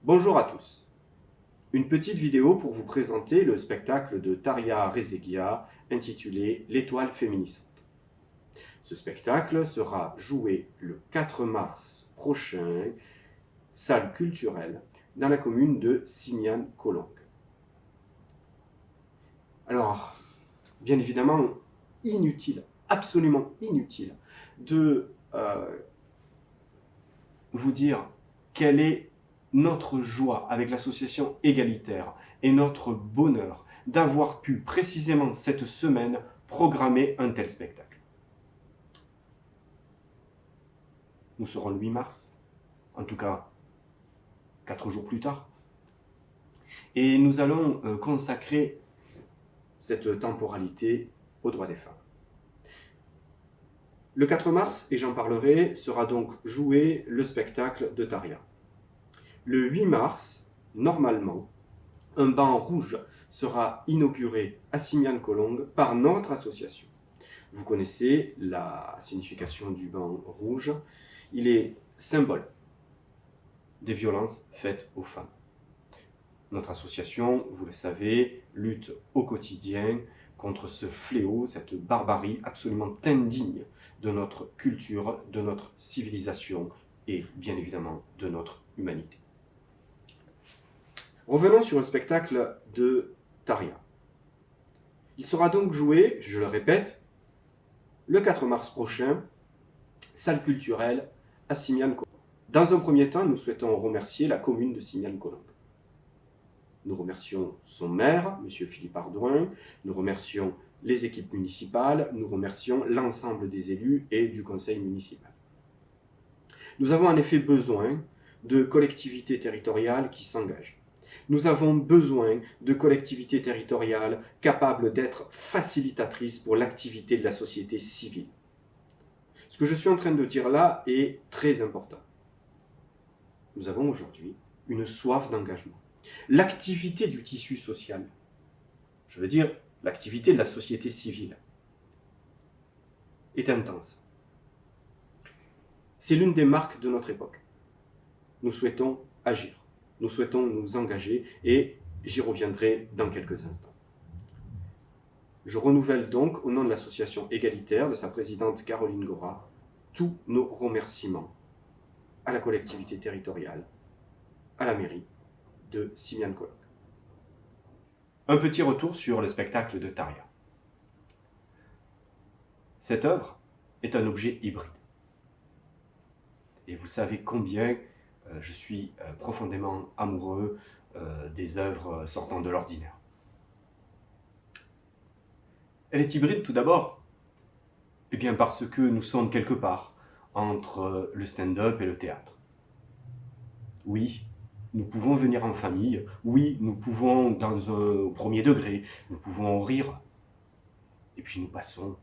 Bonjour à tous. Une petite vidéo pour vous présenter le spectacle de Taria Rezeguia intitulé L'étoile féminisante. Ce spectacle sera joué le 4 mars prochain, salle culturelle, dans la commune de Signan-Colongue. Alors, bien évidemment, inutile, absolument inutile, de vous dire quelle est notre joie avec l'association égalitaire et notre bonheur d'avoir pu précisément cette semaine programmer un tel spectacle. Nous serons le 8 mars, en tout cas 4 jours plus tard, et nous allons consacrer cette temporalité aux droits des femmes. Le 4 mars, et j'en parlerai, sera donc joué le spectacle de Taria. Le 8 mars, normalement, un banc rouge sera inauguré à Signan-Colongue par notre association. Vous connaissez la signification du banc rouge. Il est symbole des violences faites aux femmes. Notre association, vous le savez, lutte au quotidien contre ce fléau, cette barbarie absolument indigne de notre culture, de notre civilisation et bien évidemment de notre humanité. Revenons sur le spectacle de Taria. Il sera donc joué, je le répète, le 4 mars prochain, salle culturelle à Signan-Colongue. Dans un premier temps, nous souhaitons remercier la commune de Signan-Colongue. Nous remercions son maire, M. Philippe Ardouin, nous remercions les équipes municipales, nous remercions l'ensemble des élus et du conseil municipal. Nous avons en effet besoin de collectivités territoriales qui s'engagent. Nous avons besoin de collectivités territoriales capables d'être facilitatrices pour l'activité de la société civile. Ce que je suis en train de dire là est très important. Nous avons aujourd'hui une soif d'engagement. L'activité du tissu social, je veux dire l'activité de la société civile, est intense. C'est l'une des marques de notre époque. Nous souhaitons agir. Nous souhaitons nous engager et j'y reviendrai dans quelques instants. Je renouvelle donc, au nom de l'association égalitaire, de sa présidente Caroline Gora, tous nos remerciements à la collectivité territoriale, à la mairie de Signan-Colongue. Un petit retour sur le spectacle de Taria. Cette œuvre est un objet hybride. Et vous savez combien je suis profondément amoureux des œuvres sortant de l'ordinaire. Elle est hybride tout d'abord, eh bien parce que nous sommes quelque part entre le stand-up et le théâtre. Oui, nous pouvons venir en famille, oui, nous pouvons au premier degré, nous pouvons rire, et puis nous passons,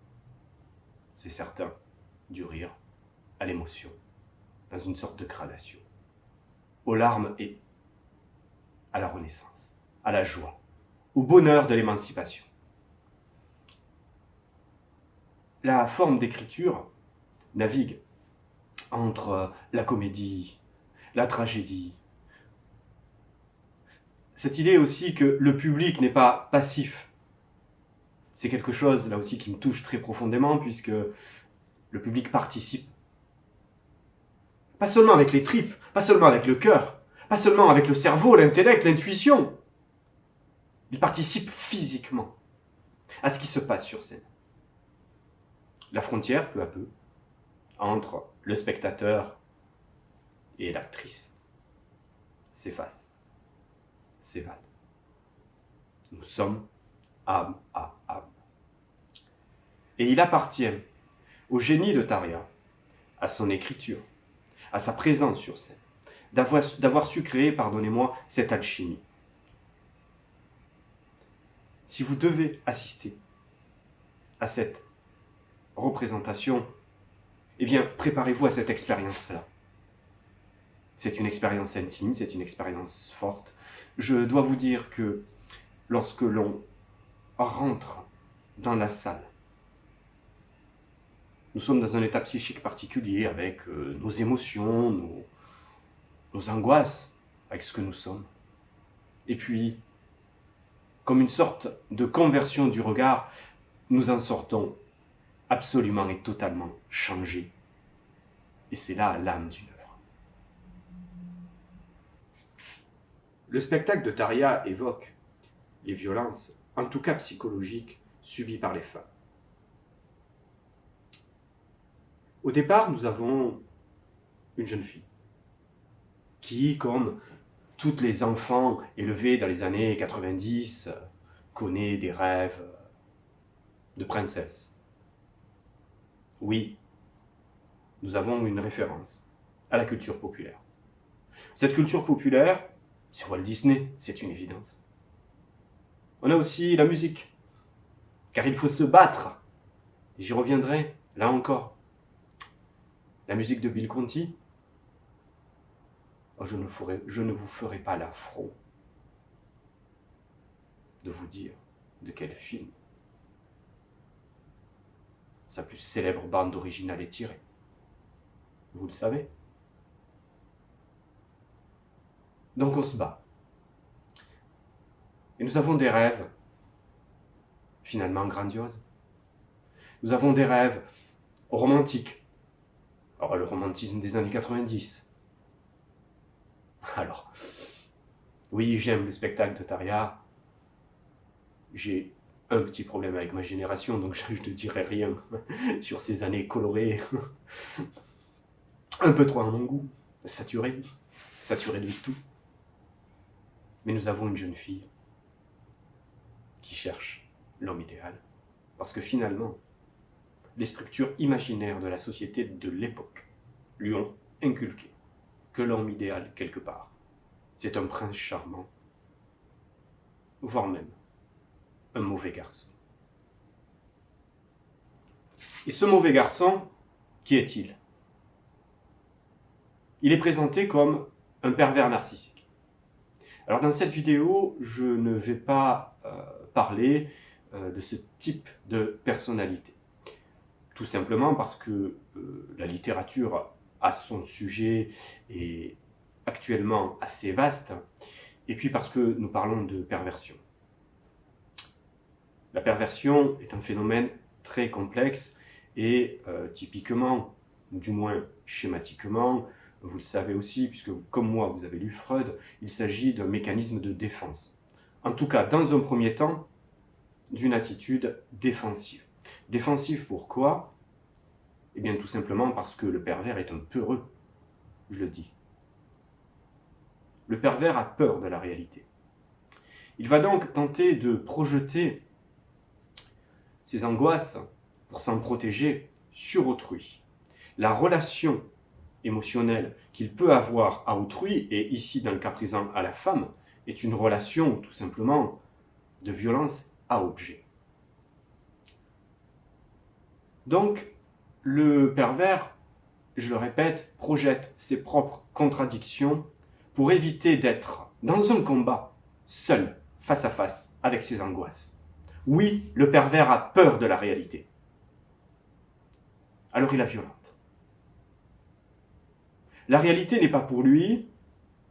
c'est certain, du rire à l'émotion, dans une sorte de gradation, aux larmes et à la renaissance, à la joie, au bonheur de l'émancipation. La forme d'écriture navigue entre la comédie, la tragédie. Cette idée aussi que le public n'est pas passif, c'est quelque chose là aussi qui me touche très profondément puisque le public participe. Pas seulement avec les tripes, pas seulement avec le cœur, pas seulement avec le cerveau, l'intellect, l'intuition. Il participe physiquement à ce qui se passe sur scène. La frontière, peu à peu, entre le spectateur et l'actrice s'efface, s'évade. Nous sommes âme à âme. Et il appartient au génie de Taria, à son écriture, à sa présence sur scène, d'avoir su créer, pardonnez-moi, cette alchimie. Si vous devez assister à cette représentation, eh bien, préparez-vous à cette expérience-là. C'est une expérience intime, c'est une expérience forte. Je dois vous dire que lorsque l'on rentre dans la salle, nous sommes dans un état psychique particulier avec nos émotions, nos angoisses. avec ce que nous sommes. Et puis, comme une sorte de conversion du regard, nous en sortons absolument et totalement changés. Et c'est là l'âme d'une œuvre. Le spectacle de Taria évoque les violences, en tout cas psychologiques, subies par les femmes. Au départ, nous avons une jeune fille qui, comme tous les enfants élevés dans les années 90, connaît des rêves de princesse. Oui, nous avons une référence à la culture populaire. Cette culture populaire, c'est Walt Disney, c'est une évidence. On a aussi la musique, car il faut se battre. J'y reviendrai, là encore. La musique de Bill Conti, oh, je ne vous ferai pas l'affront de vous dire de quel film sa plus célèbre bande originale est tirée. Vous le savez. Donc on se bat. Et nous avons des rêves, finalement grandioses. Nous avons des rêves romantiques. Alors le romantisme des années 90. Alors, oui, j'aime le spectacle de Taria. J'ai un petit problème avec ma génération, donc je ne dirai rien sur ces années colorées. Un peu trop à mon goût, saturé de tout. Mais nous avons une jeune fille qui cherche l'homme idéal. Parce que finalement, les structures imaginaires de la société de l'époque lui ont inculqué que l'homme idéal, quelque part, c'est un prince charmant, voire même un mauvais garçon. Et ce mauvais garçon, qui est-il ? Il est présenté comme un pervers narcissique. Alors dans cette vidéo, je ne vais pas parler de ce type de personnalité. Tout simplement parce que la littérature à son sujet est actuellement assez vaste, et puis parce que nous parlons de perversion. La perversion est un phénomène très complexe et typiquement, du moins schématiquement, vous le savez aussi, puisque comme moi vous avez lu Freud, il s'agit d'un mécanisme de défense. En tout cas, dans un premier temps, d'une attitude défensive. Défensive pourquoi ? Eh bien tout simplement parce que le pervers est un peureux, je le dis. Le pervers a peur de la réalité. Il va donc tenter de projeter ses angoisses pour s'en protéger sur autrui. La relation émotionnelle qu'il peut avoir à autrui, et ici dans le cas présent à la femme, est une relation tout simplement de violence à objet. Donc, le pervers, je le répète, projette ses propres contradictions pour éviter d'être dans un combat seul, face à face, avec ses angoisses. Oui, le pervers a peur de la réalité. Alors il la violente. La réalité n'est pas pour lui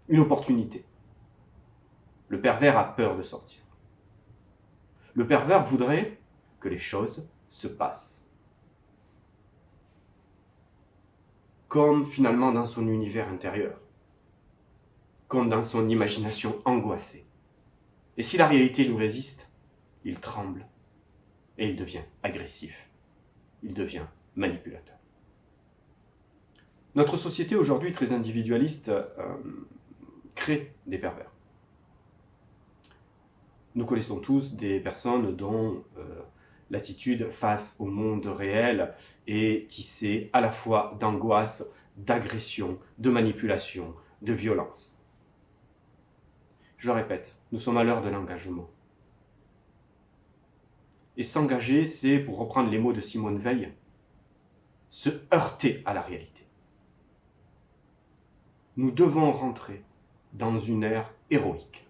une opportunité. Le pervers a peur de sortir. Le pervers voudrait que les choses se passent. Comme finalement dans son univers intérieur. Comme dans son imagination angoissée. Et si la réalité lui résiste, il tremble et il devient agressif. Il devient manipulateur. Notre société aujourd'hui très individualiste crée des pervers. Nous connaissons tous des personnes dont l'attitude face au monde réel est tissée à la fois d'angoisse, d'agression, de manipulation, de violence. Je le répète, nous sommes à l'heure de l'engagement. Et s'engager, c'est, pour reprendre les mots de Simone Veil, se heurter à la réalité. Nous devons rentrer dans une ère héroïque.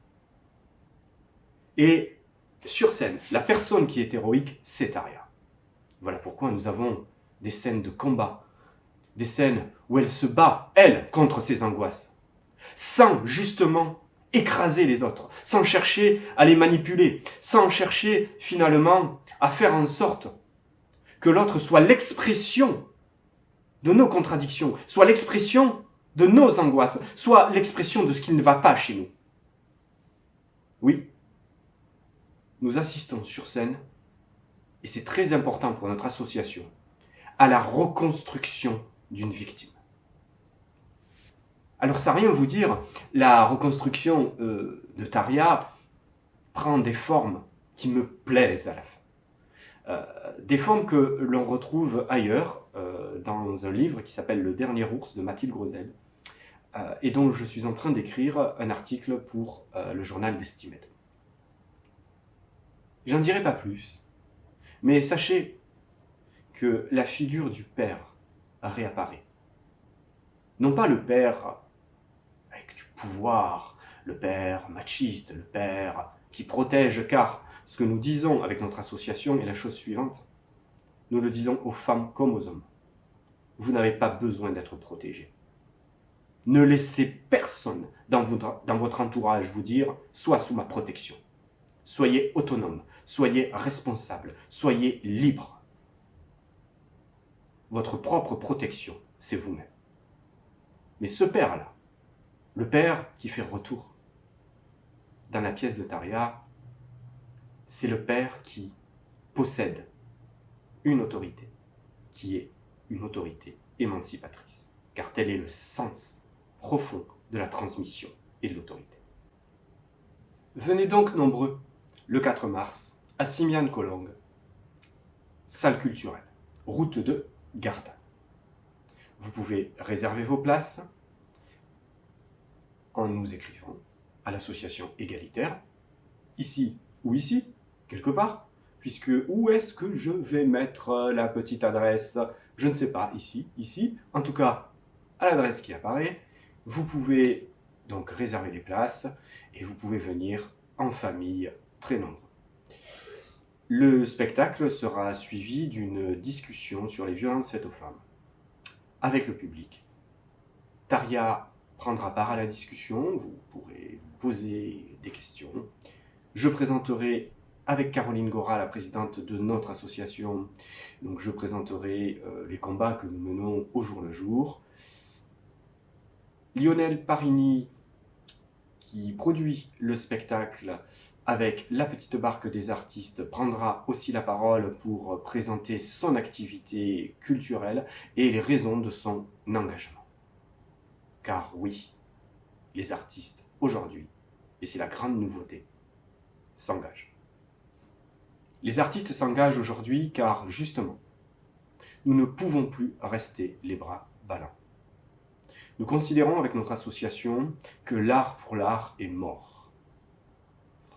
Et sur scène, la personne qui est héroïque, c'est Taria. Voilà pourquoi nous avons des scènes de combat, des scènes où elle se bat, elle, contre ses angoisses. sans justement écraser les autres, sans chercher à les manipuler, sans chercher finalement à faire en sorte que l'autre soit l'expression de nos contradictions, soit l'expression de nos angoisses, soit l'expression de ce qui ne va pas chez nous. Oui, nous assistons sur scène, et c'est très important pour notre association, à la reconstruction d'une victime. Alors ça n'a rien à vous dire, la reconstruction de Taria prend des formes qui me plaisent à la fin. Des formes que l'on retrouve ailleurs, dans un livre qui s'appelle Le Dernier Ours de Mathilde Grosel, et dont je suis en train d'écrire un article pour le journal d'Estimed. J'en dirai pas plus, mais sachez que la figure du père réapparaît. Non pas le père avec du pouvoir, le père machiste, le père qui protège, car ce que nous disons avec notre association est la chose suivante. Nous le disons aux femmes comme aux hommes. Vous n'avez pas besoin d'être protégés. Ne laissez personne dans votre entourage vous dire « sois sous ma protection ». Soyez autonome, soyez responsable, soyez libre. Votre propre protection, c'est vous-même. Mais ce père-là, le père qui fait retour dans la pièce de Taria, c'est le père qui possède une autorité, qui est une autorité émancipatrice, car tel est le sens profond de la transmission et de l'autorité. Venez donc nombreux, le 4 mars, à Simiane-Collongue, salle culturelle, route de Gardanne. Vous pouvez réserver vos places en nous écrivant à l'association égalitaire, ici ou ici, quelque part, puisque où est-ce que je vais mettre la petite adresse? Je ne sais pas, ici, en tout cas, à l'adresse qui apparaît. Vous pouvez donc réserver les places et vous pouvez venir en famille, très nombreux. Le spectacle sera suivi d'une discussion sur les violences faites aux femmes, avec le public. Taria prendra part à la discussion, vous pourrez poser des questions. Je présenterai avec Caroline Gora, la présidente de notre association, donc je présenterai les combats que nous menons au jour le jour. Lionel Parini, qui produit le spectacle avec la petite barque des artistes, prendra aussi la parole pour présenter son activité culturelle et les raisons de son engagement. Car oui, les artistes aujourd'hui, et c'est la grande nouveauté, s'engagent. Les artistes s'engagent aujourd'hui car, justement, nous ne pouvons plus rester les bras ballants. Nous considérons avec notre association que l'art pour l'art est mort.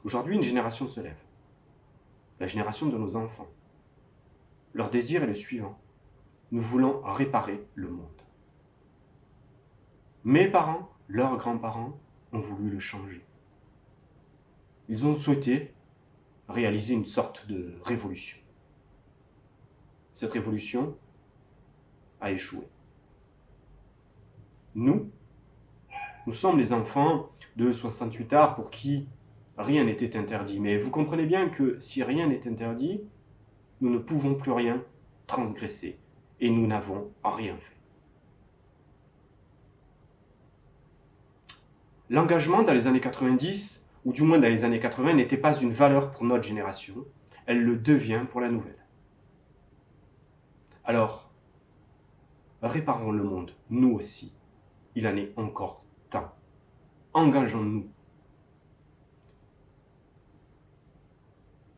Aujourd'hui, une génération se lève. La génération de nos enfants. Leur désir est le suivant. Nous voulons réparer le monde. Mes parents, leurs grands-parents, ont voulu le changer. Ils ont souhaité réaliser une sorte de révolution. Cette révolution a échoué. Nous sommes les enfants de 68 arts pour qui rien n'était interdit. Mais vous comprenez bien que si rien n'est interdit, nous ne pouvons plus rien transgresser. Et nous n'avons rien fait. L'engagement dans les années 90, ou du moins dans les années 80, n'était pas une valeur pour notre génération. Elle le devient pour la nouvelle. Alors, réparons le monde, nous aussi. Il en est encore temps. Engageons-nous.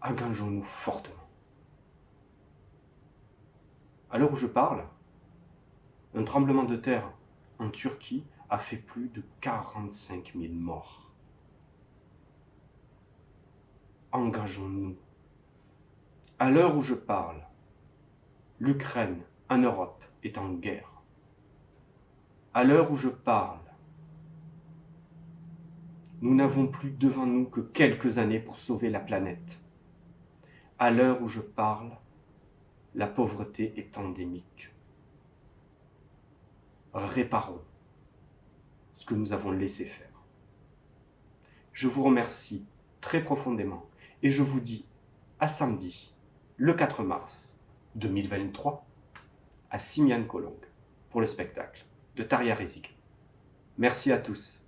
Engageons-nous fortement. À l'heure où je parle, un tremblement de terre en Turquie a fait plus de 45 000 morts. Engageons-nous. À l'heure où je parle, l'Ukraine, en Europe, est en guerre. À l'heure où je parle, nous n'avons plus devant nous que quelques années pour sauver la planète. À l'heure où je parle, la pauvreté est endémique. Réparons. ce que nous avons laissé faire. Je vous remercie très profondément et je vous dis à samedi, le 4 mars 2023, à Simian Kolong, pour le spectacle de Tarja Rezik. Merci à tous.